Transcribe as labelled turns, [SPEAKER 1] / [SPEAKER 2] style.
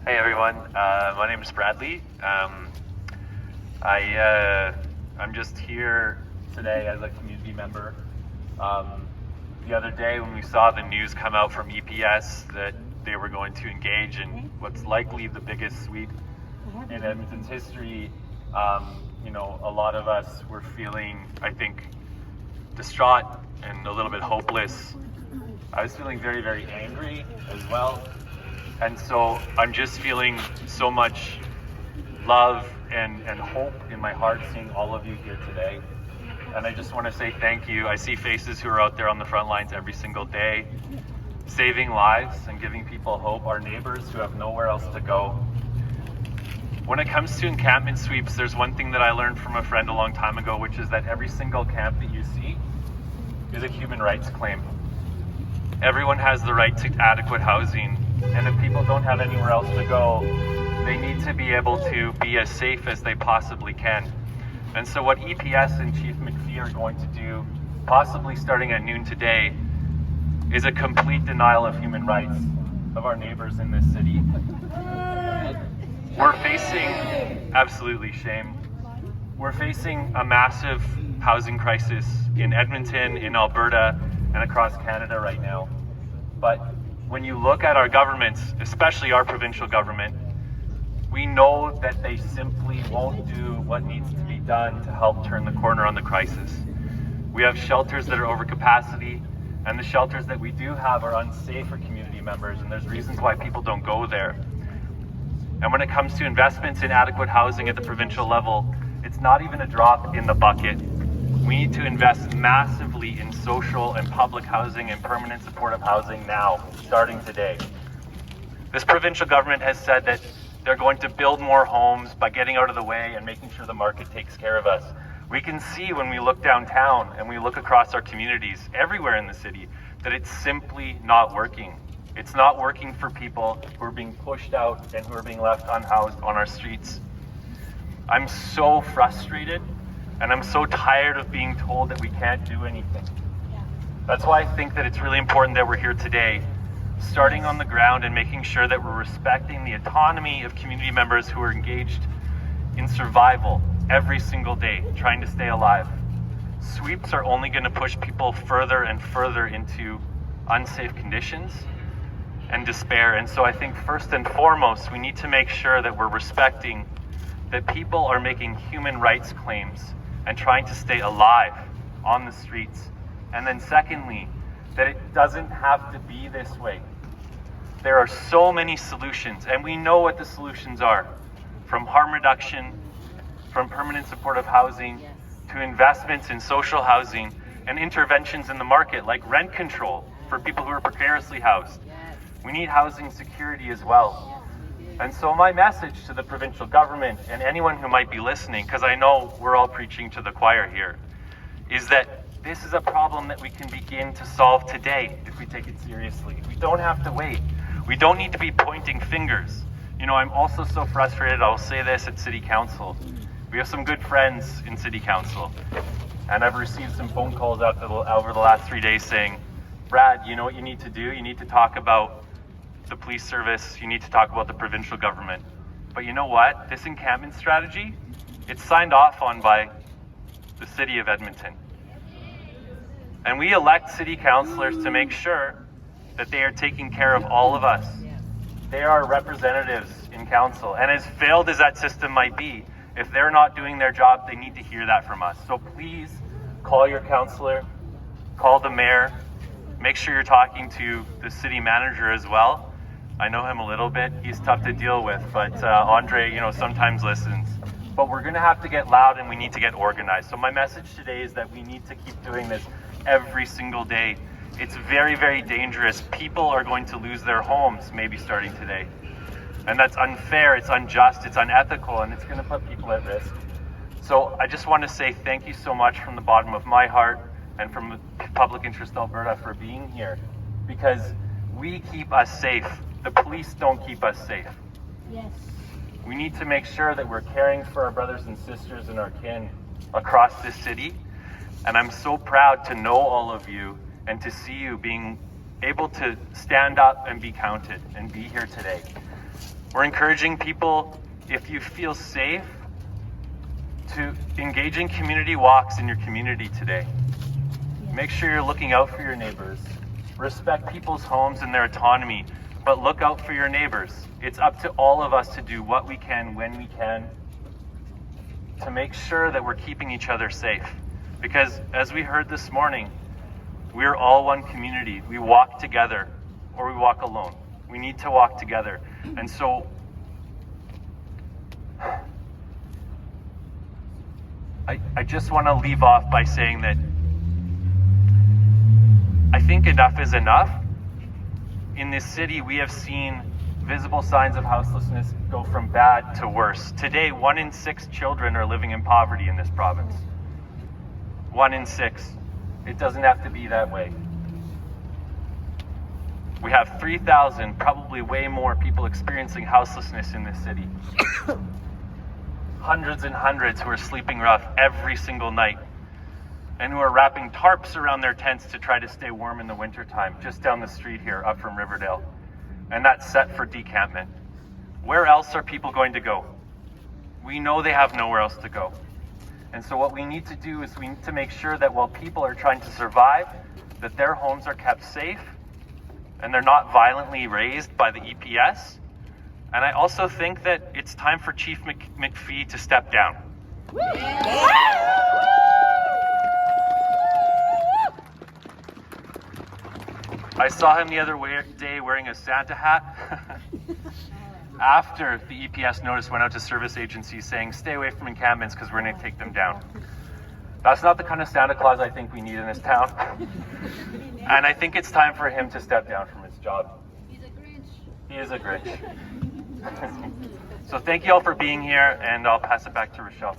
[SPEAKER 1] Hey everyone, my name is Bradley. I'm just here today as a community member. The other day when we saw the news come out from EPS that they were going to engage in what's likely the biggest sweep in Edmonton's history, a lot of us were feeling, I think, distraught and a little bit hopeless. I was feeling very, very angry as well. And so I'm just feeling so much love and hope in my heart seeing all of you here today. And I just want to say thank you. I see faces who are out there on the front lines every single day, saving lives and giving people hope, our neighbors who have nowhere else to go. When it comes to encampment sweeps, there's one thing that I learned from a friend a long time ago, which is that every single camp that you see is a human rights claim. Everyone has the right to adequate housing. And if people don't have anywhere else to go, they need to be able to be as safe as they possibly can. And so what EPS and Chief McPhee are going to do, possibly starting at noon today, is a complete denial of human rights of our neighbors in this city. We're facing, absolutely shame, we're facing a massive housing crisis in Edmonton, in Alberta, and across Canada right now. But when you look at our governments, especially our provincial government, we know that they simply won't do what needs to be done to help turn the corner on the crisis. We have shelters that are over capacity, and the shelters that we do have are unsafe for community members, and there's reasons why people don't go there. And when it comes to investments in adequate housing at the provincial level, it's not even a drop in the bucket. We need to invest massively in social and public housing and permanent supportive housing now, starting today. This provincial government has said that they're going to build more homes by getting out of the way and making sure the market takes care of us. We can see when we look downtown and we look across our communities everywhere in the city that it's simply not working. It's not working for people who are being pushed out and who are being left unhoused on our streets. I'm so frustrated. And I'm so tired of being told that we can't do anything. That's why I think that it's really important that we're here today, starting on the ground and making sure that we're respecting the autonomy of community members who are engaged in survival every single day, trying to stay alive. Sweeps are only going to push people further and further into unsafe conditions and despair. And so I think first and foremost, we need to make sure that we're respecting that people are making human rights claims and trying to stay alive on the streets. And then secondly, that it doesn't have to be this way. There are so many solutions, and we know what the solutions are, from harm reduction, from permanent supportive housing, to investments in social housing, and interventions in the market like rent control for people who are precariously housed. We need housing security as well. And so my message to the provincial government and anyone who might be listening, because I know we're all preaching to the choir here, is that this is a problem that we can begin to solve today if we take it seriously. We don't have to wait. We don't need to be pointing fingers. I'm also so frustrated, I'll say this at City Council. We have some good friends in City Council, and I've received some phone calls over the last 3 days saying, Brad, you know what you need to do? You need to talk about the police service, you need to talk about the provincial government. But you know what? This encampment strategy, it's signed off on by the city of Edmonton. And we elect city councillors to make sure that they are taking care of all of us. They are representatives in council. And as failed as that system might be, if they're not doing their job, they need to hear that from us. So please call your councillor, call the mayor, make sure you're talking to the city manager as well. I know him a little bit. He's tough to deal with, but Andre, sometimes listens. But we're going to have to get loud and we need to get organized. So my message today is that we need to keep doing this every single day. It's very, very dangerous. People are going to lose their homes maybe starting today. And that's unfair, it's unjust, it's unethical, and it's going to put people at risk. So I just want to say thank you so much from the bottom of my heart and from Public Interest Alberta for being here, because we keep us safe. The police don't keep us safe.
[SPEAKER 2] Yes.
[SPEAKER 1] We need to make sure that we're caring for our brothers and sisters and our kin across this city. And I'm so proud to know all of you and to see you being able to stand up and be counted and be here today. We're encouraging people, if you feel safe, to engage in community walks in your community today. Make sure you're looking out for your neighbors. Respect people's homes and their autonomy, but look out for your neighbors. It's up to all of us to do what we can when we can to make sure that we're keeping each other safe. Because as we heard this morning, we're all one community. We walk together or we walk alone. We need to walk together. And so I just want to leave off by saying that I think enough is enough. In this city, we have seen visible signs of houselessness go from bad to worse. Today, 1 in 6 children are living in poverty in this province. 1 in 6. It doesn't have to be that way. We have 3,000, probably way more people experiencing houselessness in this city. Hundreds and hundreds who are sleeping rough every single night and who are wrapping tarps around their tents to try to stay warm in the wintertime, just down the street here up from Riverdale. And that's set for decampment. Where else are people going to go? We know they have nowhere else to go. And so what we need to do is we need to make sure that while people are trying to survive, that their homes are kept safe and they're not violently razed by the EPS. And I also think that it's time for Chief McPhee to step down. I saw him the other day wearing a Santa hat after the EPS notice went out to service agencies saying, stay away from encampments because we're going to take them down. That's not the kind of Santa Claus I think we need in this town. And I think it's time for him to step down from his job.
[SPEAKER 2] He's a Grinch.
[SPEAKER 1] He is a Grinch. So thank you all for being here, and I'll pass it back to Rochelle.